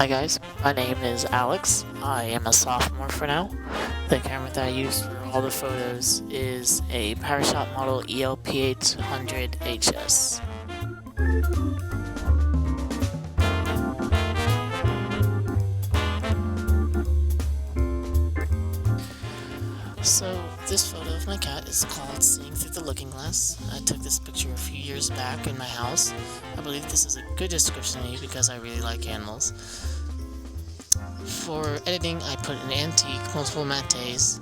Hi guys, my name is Alex. I am a sophomore for now. The camera that I use for all the photos is a Parashot model ELP800 HS. So this photo of my cat is called Seeing Through the Looking Glass. I took this picture a few years back in my house. I believe this is a good description of me because I really like animals. For editing, I put an antique, multiple mattes.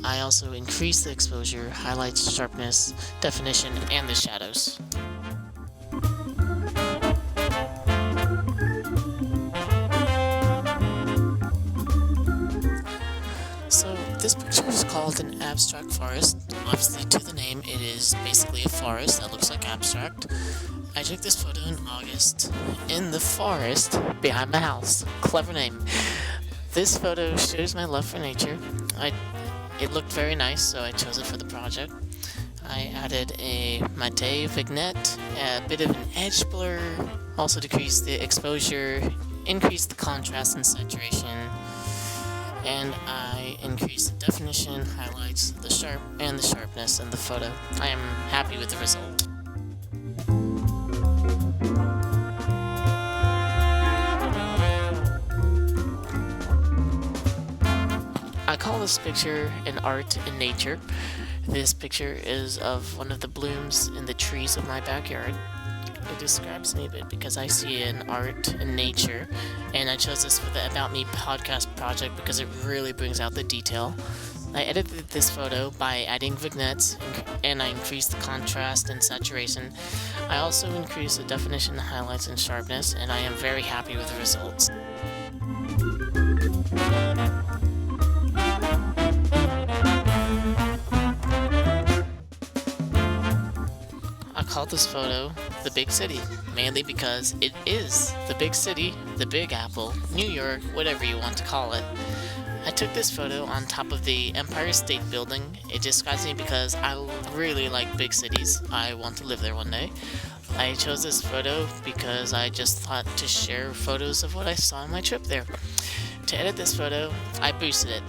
I also increased the exposure, highlights, sharpness, definition, and the shadows. So this picture is called an abstract forest. Obviously, to the name, it is basically a forest that looks like abstract. I took this photo in August in the forest behind my house. Clever name. This photo shows my love for nature. It looked very nice, so I chose it for the project. I added a matte vignette, a bit of an edge blur, also decreased the exposure, increased the contrast and saturation, and I increased the definition, highlights, the sharpness in the photo. I am happy with the result. I call this picture an art in nature. This picture is of one of the blooms in the trees of my backyard. It describes me a bit because I see an art in nature, and I chose this for the About Me podcast project because it really brings out the detail. I edited this photo by adding vignettes, and I increased the contrast and saturation. I also increased the definition, highlights, and sharpness, and I am very happy with the results. I called this photo The Big City, mainly because it is the big city, the Big Apple, New York, whatever you want to call it. I took this photo on top of the Empire State Building. It describes me because I really like big cities. I want to live there one day. I chose this photo because I just thought to share photos of what I saw on my trip there. To edit this photo, I boosted it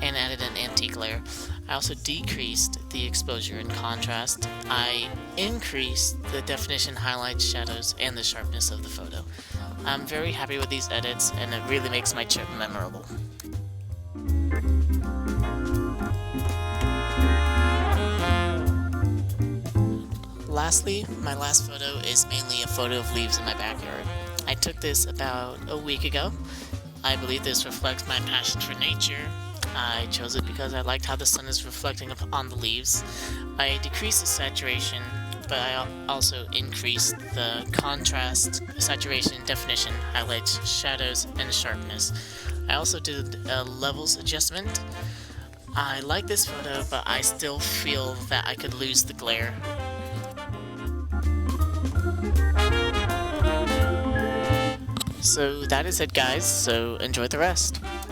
and added an antique layer. I also decreased the exposure and contrast. I increased the definition, highlights, shadows, and the sharpness of the photo. I'm very happy with these edits, and it really makes my trip memorable. Lastly, my last photo is mainly a photo of leaves in my backyard. I took this about a week ago. I believe this reflects my passion for nature. I chose it because I liked how the sun is reflecting on the leaves. I decreased the saturation, but I also increased the contrast, saturation, definition, highlights, shadows, and sharpness. I also did a levels adjustment. I like this photo, but I still feel that I could lose the glare. So that is it, guys, so enjoy the rest.